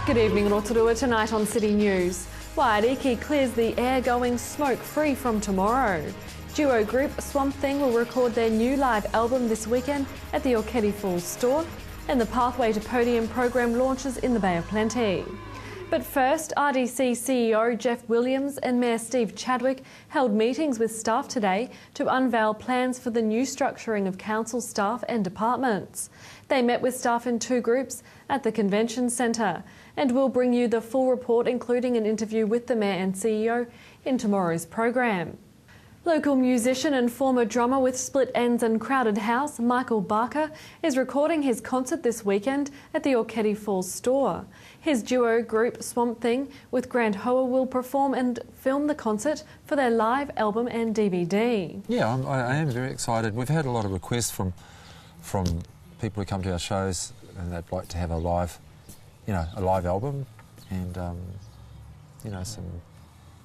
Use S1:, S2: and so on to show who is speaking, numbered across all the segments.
S1: Good evening, Rotorua. Tonight on City News. Waiariki clears the air going smoke-free from tomorrow. Duo group Swamp Thing will record their new live album this weekend at the Orchestra Falls store. And the Pathway to Podium program launches in the Bay of Plenty. But first, RDC CEO Jeff Williams and Mayor Steve Chadwick held meetings with staff today to unveil plans for the new structuring of council staff and departments. They met with staff in two groups at the Convention Centre, and we'll bring you the full report, including an interview with the Mayor and CEO, in tomorrow's program. Local musician and former drummer with Split Ends and Crowded House, Michael Barker, is recording his concert this weekend at the Orchestra Falls store. His duo group Swamp Thing with Grant Hoa will perform and film the concert for their live album and DVD.
S2: Yeah, I am very excited. We've had a lot of requests from people who come to our shows, and they'd like to have a live album and some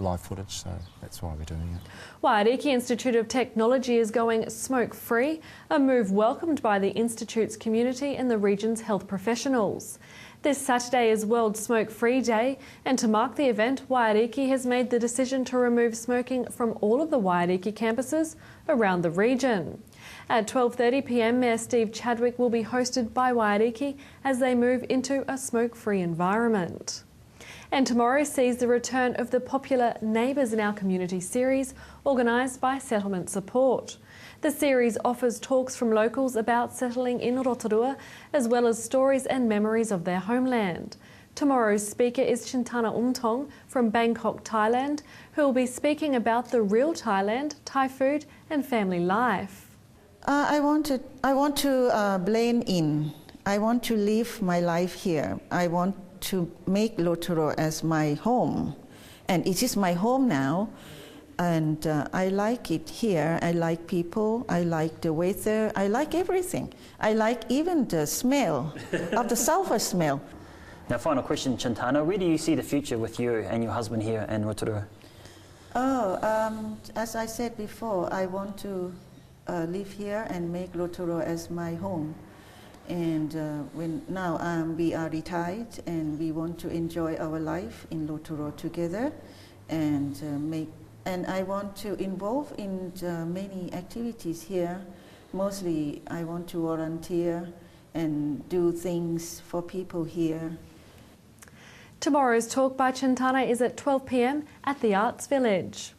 S2: live footage, so that's why we're doing it.
S1: Waiariki Institute of Technology is going smoke-free, a move welcomed by the Institute's community and the region's health professionals. This Saturday is World Smoke-Free Day, and to mark the event, Waiariki has made the decision to remove smoking from all of the Waiariki campuses around the region. At 12:30 p.m, Mayor Steve Chadwick will be hosted by Waiariki as they move into a smoke-free environment. And tomorrow sees the return of the popular Neighbours in Our Community series, organised by Settlement Support. The series offers talks from locals about settling in Rotorua, as well as stories and memories of their homeland. Tomorrow's speaker is Chintana Umtong from Bangkok, Thailand, who will be speaking about the real Thailand, Thai food and family life.
S3: I want to blend in. I want to live my life here. I want to make Rotorua as my home, and it is my home now, and I like it here. I like people, I like the weather, I like everything. I like even the smell of the sulfur smell.
S4: Now, final question, Chintana, where do you see the future with you and your husband here in Rotorua?
S3: As I said before, I want to live here and make Rotorua as my home. And now we are retired, and we want to enjoy our life in Rotorua together, and I want to involve in many activities here. Mostly, I want to volunteer and do things for people here.
S1: Tomorrow's talk by Chintana is at 12 p.m. at the Arts Village.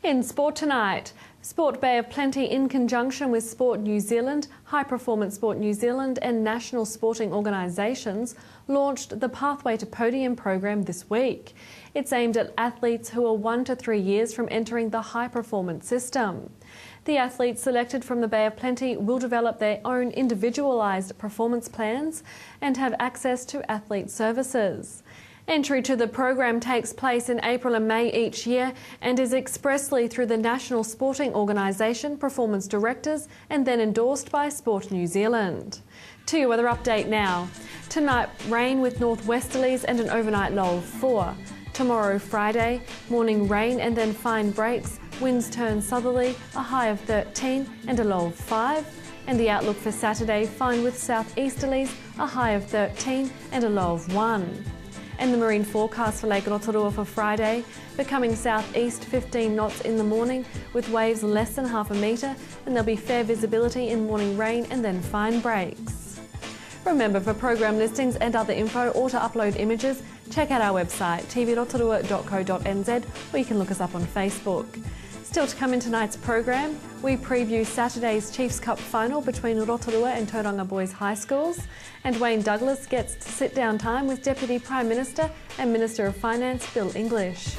S1: In sport tonight, Sport Bay of Plenty, in conjunction with Sport New Zealand, High Performance Sport New Zealand and national sporting organisations, launched the Pathway to Podium program this week. It's aimed at athletes who are 1 to 3 years from entering the high performance system. The athletes selected from the Bay of Plenty will develop their own individualised performance plans and have access to athlete services. Entry to the program takes place in April and May each year and is expressly through the National Sporting Organisation Performance Directors and then endorsed by Sport New Zealand. To your weather update now. Tonight, rain with northwesterlies and an overnight low of 4. Tomorrow, Friday, morning rain and then fine breaks. Winds turn southerly, a high of 13 and a low of 5. And the outlook for Saturday, fine with southeasterlies, a high of 13 and a low of 1. And the marine forecast for Lake Rotorua for Friday, becoming southeast 15 knots in the morning with waves less than half a metre, and there'll be fair visibility in morning rain and then fine breaks. Remember, for program listings and other info or to upload images, check out our website tvrotorua.co.nz, or you can look us up on Facebook. Still to come in tonight's program, we preview Saturday's Chiefs Cup final between Rotorua and Tauranga Boys High Schools, and Wayne Douglas gets to sit down time with Deputy Prime Minister and Minister of Finance Bill English.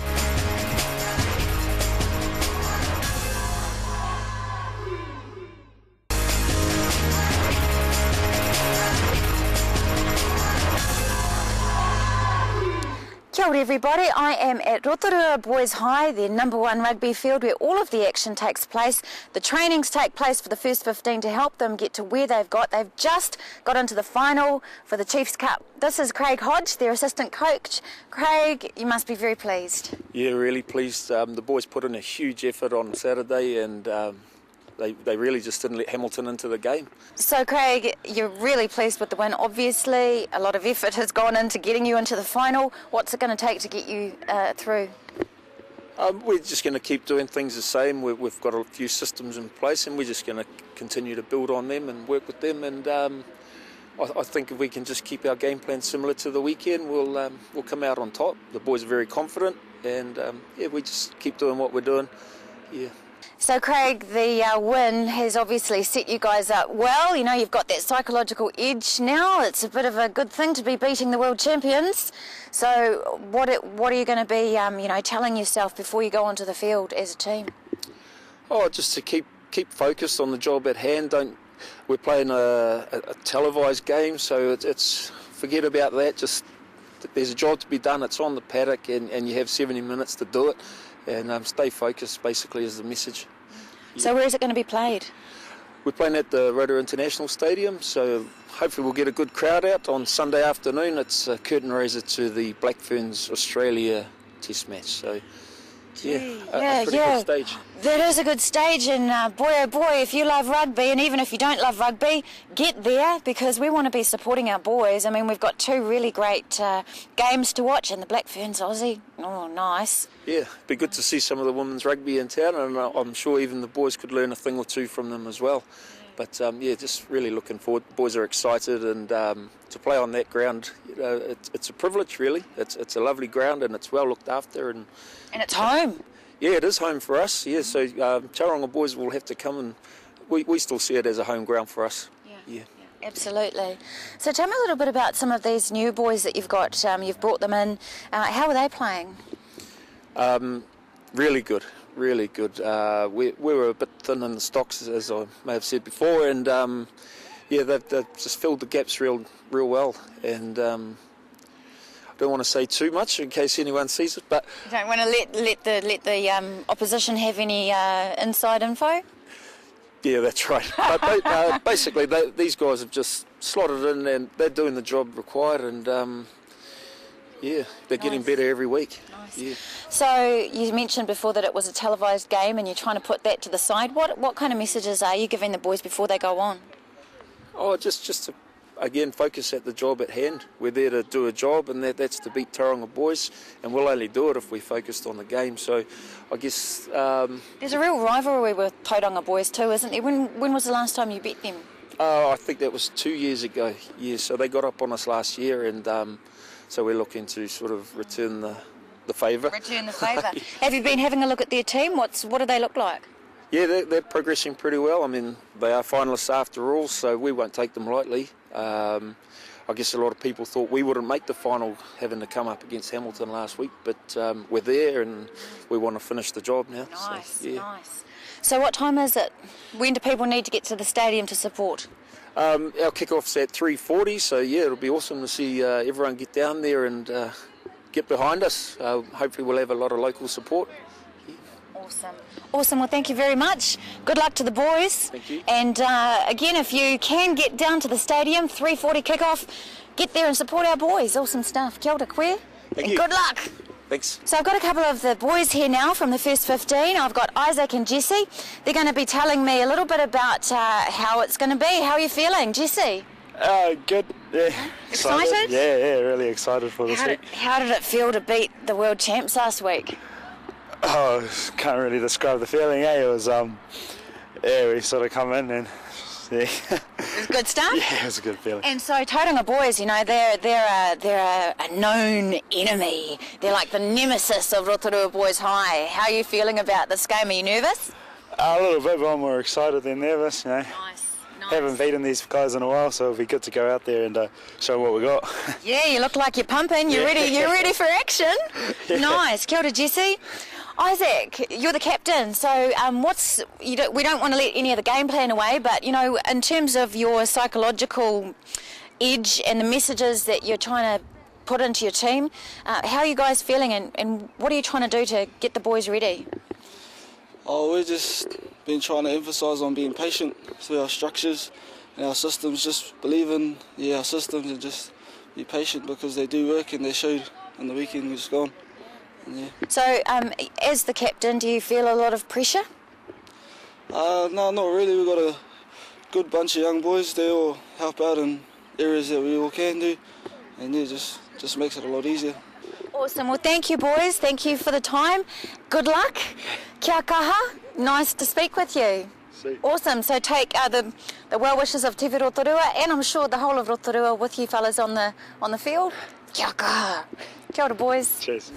S5: Kia ora everybody, I am at Rotorua Boys High, their #1 rugby field where all of the action takes place. The trainings take place for the first 15 to help them get to where they've got. They've just got into the final for the Chiefs Cup. This is Craig Hodge, their assistant coach. Craig, you must be very pleased.
S6: Yeah, really pleased. The boys put in a huge effort on Saturday, and they really just didn't let Hamilton into the game.
S5: So Craig, you're really pleased with the win. Obviously, a lot of effort has gone into getting you into the final. What's it going to take to get you through?
S6: We're just going to keep doing things the same. We've got a few systems in place, and we're just going to continue to build on them and work with them. And I think if we can just keep our game plan similar to the weekend, we'll come out on top. The boys are very confident, and we just keep doing what we're doing. Yeah.
S5: So Craig, the win has obviously set you guys up well. You know, you've got that psychological edge now. It's a bit of a good thing to be beating the world champions. So what are you going to be, telling yourself before you go onto the field as a team?
S6: Oh, just to keep focused on the job at hand. We're playing a televised game, so it's forget about that. Just there's a job to be done. It's on the paddock, and you have 70 minutes to do it. And stay focused, basically, is the message.
S5: So where is it going to be played?
S6: We're playing at the Rotorua International Stadium, so hopefully we'll get a good crowd out on Sunday afternoon. It's a curtain raiser to the Black Ferns Australia Test match. So, a pretty good stage.
S5: That is a good stage, and boy oh boy, if you love rugby, and even if you don't love rugby, get there, because we want to be supporting our boys. I mean, we've got two really great games to watch, and the Black Ferns Aussie, oh nice.
S6: Yeah, it'd be good to see some of the women's rugby in town, and I'm sure even the boys could learn a thing or two from them as well. But just really looking forward. The boys are excited, and to play on that ground, it's a privilege, really. It's a lovely ground, and it's well looked after, and
S5: it's home.
S6: Yeah, it is home for us. Yeah, so Tauranga boys will have to come, and we still see it as a home ground for us. Yeah.
S5: Absolutely. So tell me a little bit about some of these new boys that you've got. You've brought them in. How are they playing?
S6: Really good. We were a bit thin in the stocks, as I may have said before, and they've just filled the gaps real well. And I don't want to say too much in case anyone sees it, but
S5: you don't want to let the opposition have any inside info.
S6: Yeah, that's right. But basically, these guys have just slotted in, and they're doing the job required, and they're getting better every week.
S5: Nice.
S6: Yeah.
S5: So you mentioned before that it was a televised game, and you're trying to put that to the side. What kind of messages are you giving the boys before they go on?
S6: Oh, just to, again, focus at the job at hand. We're there to do a job, and that's to beat Tauranga boys, and we'll only do it if we focused on the game. So I guess
S5: there's a real rivalry with Tauranga boys too, isn't there? When was the last time you beat them?
S6: I think that was 2 years ago. Yeah, so they got up on us last year, and so we're looking to sort of return the favour.
S5: Return the favour. Have you been having a look at their team? What do they look like?
S6: Yeah, they're progressing pretty well. I mean, they are finalists after all, so we won't take them lightly. I guess a lot of people thought we wouldn't make the final, having to come up against Hamilton last week, but we're there, and we want to finish the job now.
S5: Nice.
S7: So what time is it? When do people need to get to the stadium to support?
S6: Our kick-off's at 3:40, so yeah, it'll be awesome to see everyone get down there and get behind us. Hopefully we'll have a lot of local support.
S7: Awesome. Well, thank you very much. Good luck to the boys.
S6: Thank you.
S7: And again, if you can get down to the stadium, 3:40 kick-off, get there and support our boys. Awesome stuff. Kia ora koe.
S6: Thank
S7: and
S6: you.
S7: Good luck.
S6: Thanks.
S7: So I've got a couple of the boys here now from the first 15. I've got Isaac and Jesse. They're going to be telling me a little bit about how it's going to be. How are you feeling, Jesse?
S8: Good. Yeah.
S7: Excited?
S8: Yeah, really excited for this week.
S7: How did it feel to beat the world champs last week?
S8: Oh, can't really describe the feeling. It was we sort of come in and
S7: It was good stuff?
S8: Yeah, it was a good feeling.
S7: And so Tauranga boys, you know, they're a known enemy. They're like the nemesis of Rotorua Boys High. How are you feeling about this game? Are you nervous?
S8: A little bit, but I'm more excited than nervous, you know.
S7: Nice.
S8: Haven't beaten these guys in a while, so it'll be good to go out there and show what we got.
S7: Yeah, you look like you're pumping. You're ready for action.
S8: Yeah.
S7: Nice. Kia ora, Jesse. Isaac, you're the captain, so we don't want to let any of the game plan away, but, you know, in terms of your psychological edge and the messages that you're trying to put into your team, how are you guys feeling and what are you trying to do to get the boys ready?
S9: Oh, we've just been trying to emphasise on being patient through our structures and our systems, just believe in our systems and just be patient because they do work and they showed on the weekend just gone. Yeah.
S7: So, as the captain, do you feel a lot of pressure?
S9: No, not really. We've got a good bunch of young boys. They all help out in areas that we all can do, and yeah, just makes it a lot easier.
S7: Awesome. Well, thank you, boys. Thank you for the time. Good luck. Kia kaha. Nice to speak with you.
S9: See.
S7: Awesome. So take the well wishes of Te Rotorua, and I'm sure the whole of Rotorua with you fellas on the field. Kia kaha. Kia ora, boys.
S9: Cheers.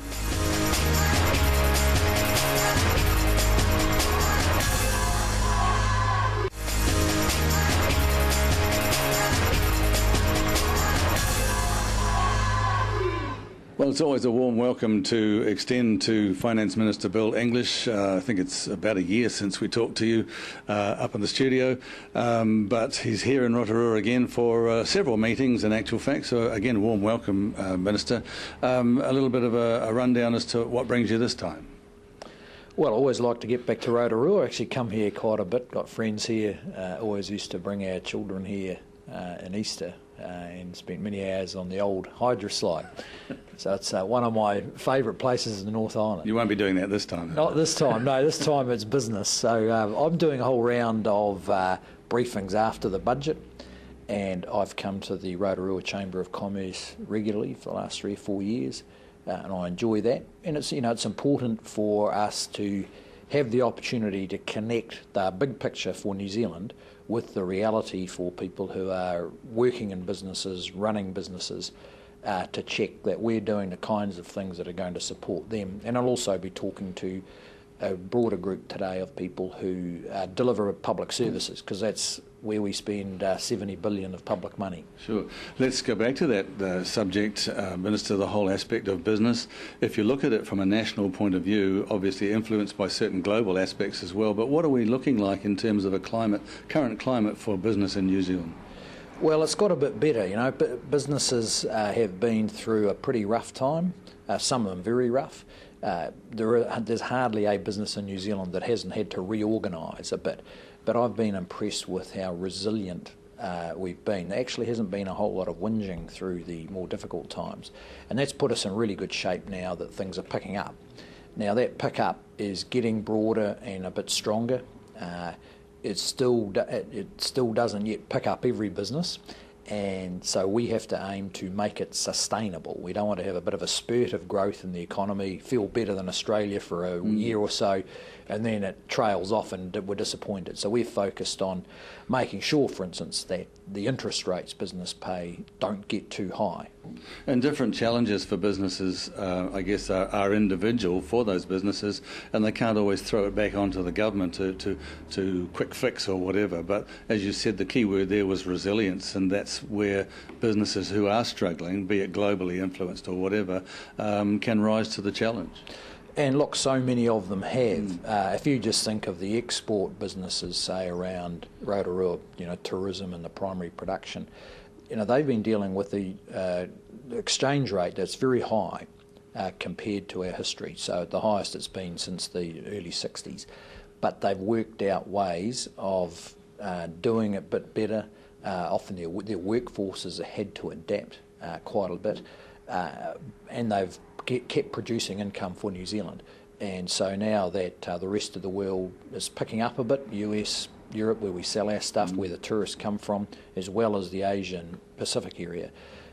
S10: Well, it's always a warm welcome to extend to Finance Minister Bill English. I think it's about a year since we talked to you up in the studio, but he's here in Rotorua again for several meetings in actual fact. So again, warm welcome, Minister. A little bit of a rundown as to what brings you this time.
S11: Well, I always like to get back to Rotorua. I actually come here quite a bit, got friends here, always used to bring our children here in Easter. And spent many hours on the old Hydra slide. So it's one of my favourite places in the North Island.
S10: You won't be doing that this time?
S11: Not this time, no. This time it's business. So I'm doing a whole round of briefings after the budget, and I've come to the Rotorua Chamber of Commerce regularly for the last 3 or 4 years, and I enjoy that. And it's it's important for us to have the opportunity to connect the big picture for New Zealand with the reality for people who are working in businesses, running businesses, to check that we're doing the kinds of things that are going to support them. And I'll also be talking to a broader group today of people who deliver public services, because that's where we spend 70 billion of public money.
S10: Sure. Let's go back to that subject, Minister, the whole aspect of business. If you look at it from a national point of view, obviously influenced by certain global aspects as well, but what are we looking like in terms of a current climate for business in New Zealand?
S11: Well, it's got a bit better, Businesses have been through a pretty rough time, some of them very rough. There's hardly a business in New Zealand that hasn't had to reorganise a bit, but I've been impressed with how resilient we've been. There actually hasn't been a whole lot of whinging through the more difficult times, and that's put us in really good shape now that things are picking up. Now that pick-up is getting broader and a bit stronger. It still doesn't yet pick up every business, and so we have to aim to make it sustainable. We don't want to have a bit of a spurt of growth in the economy, feel better than Australia for a year or so, and then it trails off and we're disappointed. So we're focused on making sure, for instance, that the interest rates business pay don't get too high.
S10: And different challenges for businesses, I guess, are individual for those businesses, and they can't always throw it back onto the government to quick fix or whatever. But as you said, the key word there was resilience, and that's where businesses who are struggling, be it globally influenced or whatever, can rise to the challenge.
S11: And look, so many of them have. If you just think of the export businesses, say around Rotorua, tourism and the primary production, they've been dealing with the exchange rate that's very high compared to our history. So the highest it's been since the early 60s. But they've worked out ways of doing it a bit better. Often their workforces have had to adapt quite a bit, and they've kept producing income for New Zealand. And so now that the rest of the world is picking up a bit, US, Europe, where we sell our stuff, where the tourists come from, as well as the Asian Pacific area,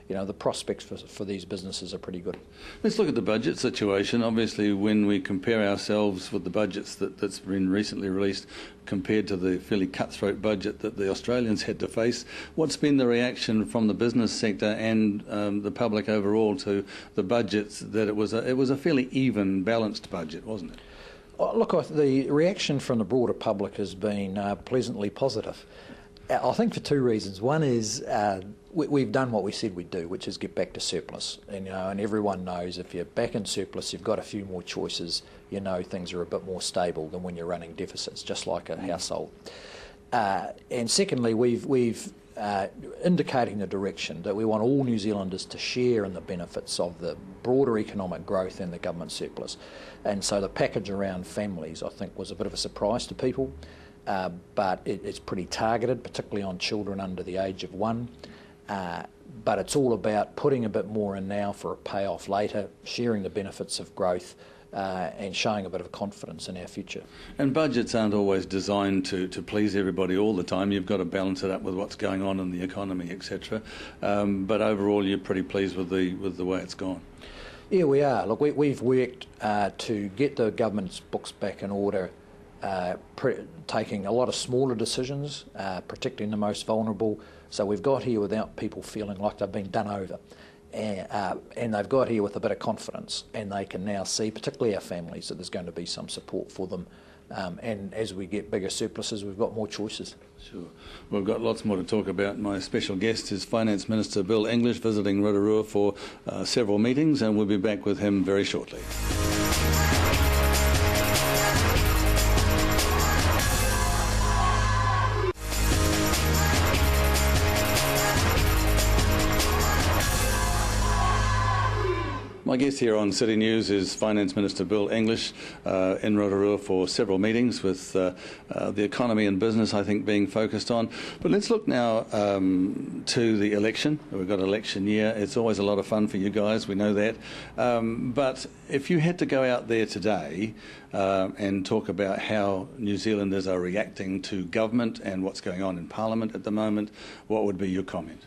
S11: the prospects for these businesses are pretty good.
S10: Let's look at the budget situation. Obviously, when we compare ourselves with the budgets that's been recently released compared to the fairly cutthroat budget that the Australians had to face, what's been the reaction from the business sector and the public overall to the budgets, that it was a fairly even, balanced budget, wasn't it?
S11: Look, the reaction from the broader public has been pleasantly positive. I think for two reasons. One is we've done what we said we'd do, which is get back to surplus. And everyone knows if you're back in surplus, you've got a few more choices. Things are a bit more stable than when you're running deficits, just like a household. And secondly, we've indicating the direction that we want all New Zealanders to share in the benefits of the broader economic growth and the government surplus. And so the package around families, I think, was a bit of a surprise to people. But it's pretty targeted, particularly on children under the age of 1. But it's all about putting a bit more in now for a payoff later, sharing the benefits of growth, and showing a bit of confidence in our future.
S10: And budgets aren't always designed to please everybody all the time. You've got to balance it up with what's going on in the economy, etc. But overall, you're pretty pleased with the way it's gone.
S11: Yeah, we are. Look, we've worked to get the government's books back in order, taking a lot of smaller decisions, protecting the most vulnerable. So we've got here without people feeling like they've been done over. And they've got here with a bit of confidence, and they can now see, particularly our families, that there's going to be some support for them. And as we get bigger surpluses, we've got more choices.
S10: Sure. We've got lots more to talk about. My special guest is Finance Minister Bill English, visiting Rotorua for several meetings, and we'll be back with him very shortly. My guest here on City News is Finance Minister Bill English in Rotorua for several meetings with the economy and business, I think, being focused on. But let's look now to the election. We've got election year. It's always a lot of fun for you guys, we know that. But if you had to go out there today and talk about how New Zealanders are reacting to government and what's going on in Parliament at the moment, what would be your comment?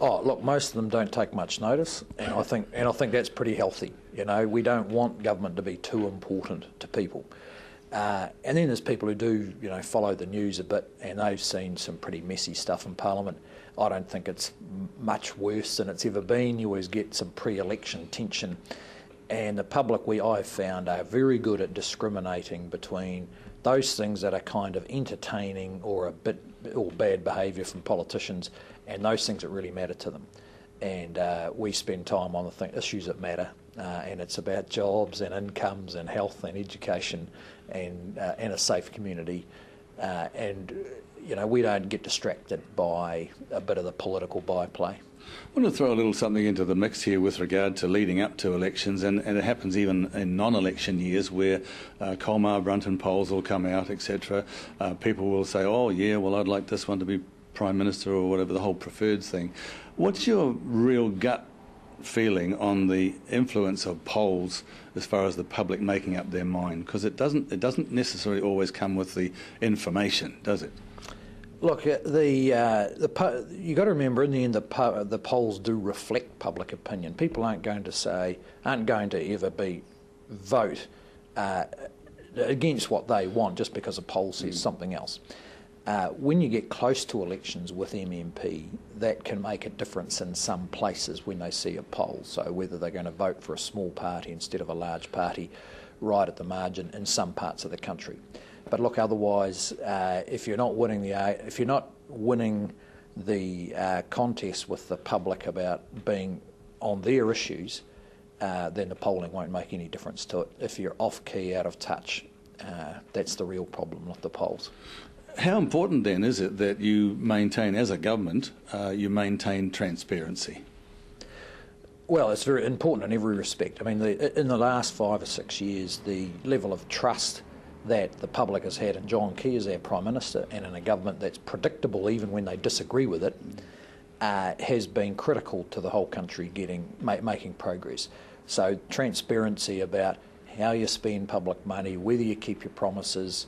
S11: Oh, look, most of them don't take much notice, and I think that's pretty healthy. You know, we don't want government to be too important to people. And then there's people who do, you know, follow the news a bit, and they've seen some pretty messy stuff in Parliament. I don't think it's much worse than it's ever been. You always get some pre-election tension, and the public, I've found, are very good at discriminating between those things that are kind of entertaining or bad behaviour from politicians, and those things that really matter to them. And we spend time on the issues that matter, and it's about jobs and incomes and health and education and a safe community. And you know, we don't get distracted by a bit of the political byplay.
S10: I want to throw a little something into the mix here with regard to leading up to elections, and it happens even in non-election years where Colmar-Brunton polls will come out, etc. People will say, oh yeah, well I'd like this one to be Prime Minister or whatever, the whole preferred thing. What's your real gut feeling on the influence of polls as far as the public making up their mind? Because it doesn't necessarily always come with the information, does it?
S11: Look, you got to remember, in the end, the polls do reflect public opinion. People aren't going to ever vote against what they want just because a poll says something else. When you get close to elections with MMP, that can make a difference in some places when they see a poll. So whether they're going to vote for a small party instead of a large party right at the margin in some parts of the country. But look, otherwise, if you're not winning the contest with the public about being on their issues, then the polling won't make any difference to it. If you're off key, out of touch, that's the real problem with the polls.
S10: How important then is it that you maintain, as a government, you maintain transparency?
S11: Well, it's very important in every respect. I mean, in the last 5 or 6 years, the level of trust that the public has had in John Key as our Prime Minister and in a government that's predictable even when they disagree with it has been critical to the whole country making progress. So transparency about how you spend public money, whether you keep your promises,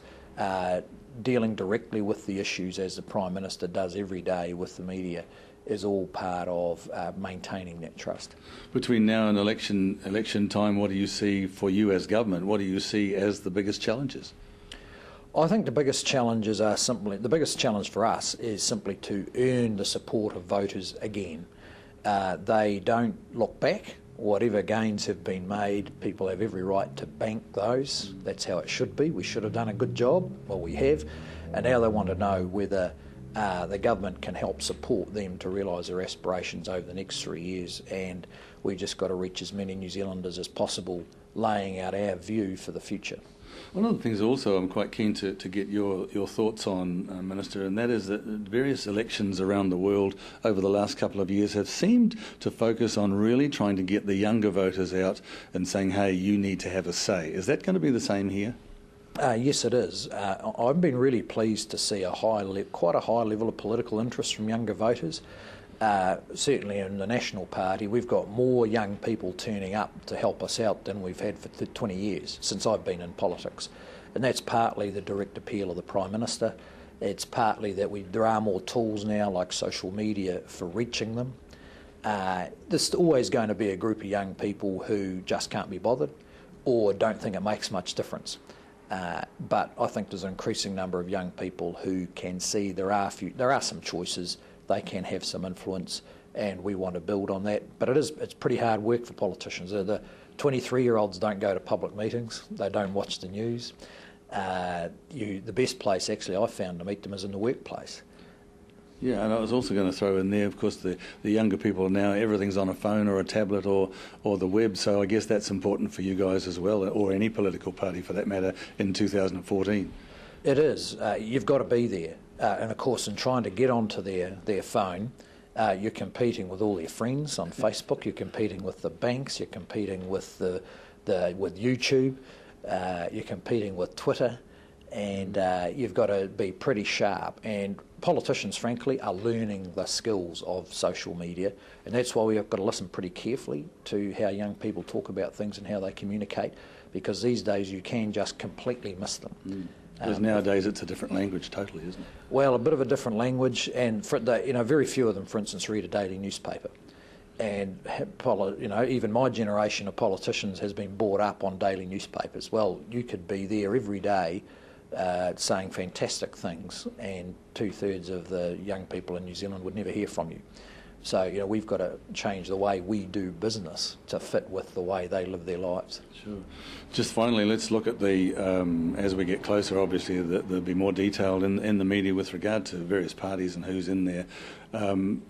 S11: dealing directly with the issues as the Prime Minister does every day with the media is all part of maintaining that trust.
S10: Between now and election time, what do you see for you as government? What do you see as the biggest challenges?
S11: I think the biggest challenges are the biggest challenge for us is simply to earn the support of voters again. They don't look back. Whatever gains have been made, people have every right to bank those. That's how it should be. We should have done a good job. Well, we have. And now they want to know whether the government can help support them to realise their aspirations over the next 3 years, and we've just got to reach as many New Zealanders as possible, laying out our view for the future.
S10: One of the things also I'm quite keen to get your thoughts on, Minister, and that is that various elections around the world over the last couple of years have seemed to focus on really trying to get the younger voters out and saying, hey, you need to have a say. Is that going to be the same here?
S11: Yes, it is. I've been really pleased to see quite a high level of political interest from younger voters. certainly in the National Party, we've got more young people turning up to help us out than we've had for 20 years since I've been in politics. And that's partly the direct appeal of the Prime Minister. It's partly that there are more tools now, like social media, for reaching them. There's always going to be a group of young people who just can't be bothered or don't think it makes much difference. But I think there's an increasing number of young people who can see there are some choices, they can have some influence, and we want to build on that. But it's pretty hard work for politicians. The 23-year-olds don't go to public meetings, they don't watch the news. The best place actually I found to meet them is in the workplace.
S10: Yeah, and I was also going to throw in there, of course, the younger people now, everything's on a phone or a tablet or the web, so I guess that's important for you guys as well, or any political party for that matter, in 2014.
S11: It is. You've got to be there. And of course, in trying to get onto their phone, you're competing with all their friends on Facebook, you're competing with the banks, you're competing with with YouTube, you're competing with Twitter, and you've got to be pretty sharp. And politicians, frankly, are learning the skills of social media, and that's why we've got to listen pretty carefully to how young people talk about things and how they communicate, because these days you can just completely miss them.
S10: Because nowadays it's a different language totally, isn't it?
S11: Well, a bit of a different language, and very few of them, for instance, read a daily newspaper. And even my generation of politicians has been brought up on daily newspapers. Well, you could be there every day saying fantastic things, and 2/3 of the young people in New Zealand would never hear from you. So, we've got to change the way we do business to fit with the way they live their lives.
S10: Sure. Just finally, let's look at as we get closer, obviously there'll be more detail in the media with regard to various parties and who's in there,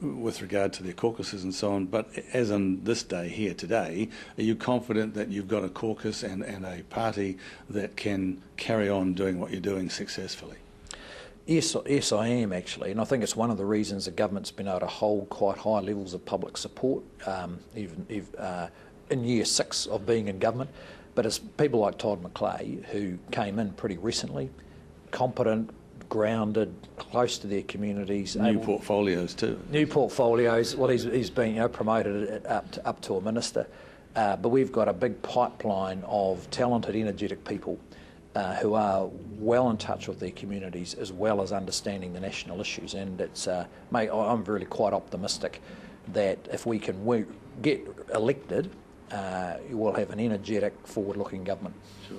S10: with regard to their caucuses and so on. But as on this day here today, are you confident that you've got a caucus and a party that can carry on doing what you're doing successfully?
S11: Yes, I am actually, and I think it's one of the reasons the government's been able to hold quite high levels of public support, even in year 6 of being in government. But it's people like Todd McClay, who came in pretty recently, competent, grounded, close to their communities.
S10: New portfolios too.
S11: New portfolios. Well, he's been promoted up to a minister, but we've got a big pipeline of talented, energetic people who are well in touch with their communities as well as understanding the national issues. And I'm really quite optimistic that if we can get elected, we'll have an energetic, forward-looking government.
S10: Sure.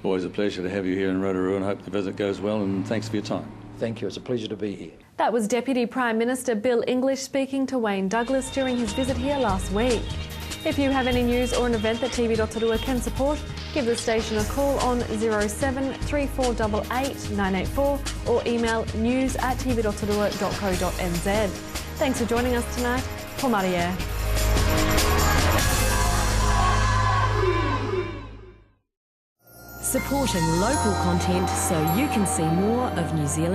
S10: Always a pleasure to have you here in Rotorua, and hope the visit goes well, and thanks for your time.
S11: Thank you. It's a pleasure to be here.
S1: That was Deputy Prime Minister Bill English speaking to Wayne Douglas during his visit here last week. If you have any news or an event that TV Rotorua can support, give the station a call on 07 3488 984 or email news@tvrotorua.co.nz. Thanks for joining us tonight. Ko Maria.
S12: Supporting local content so you can see more of New Zealand.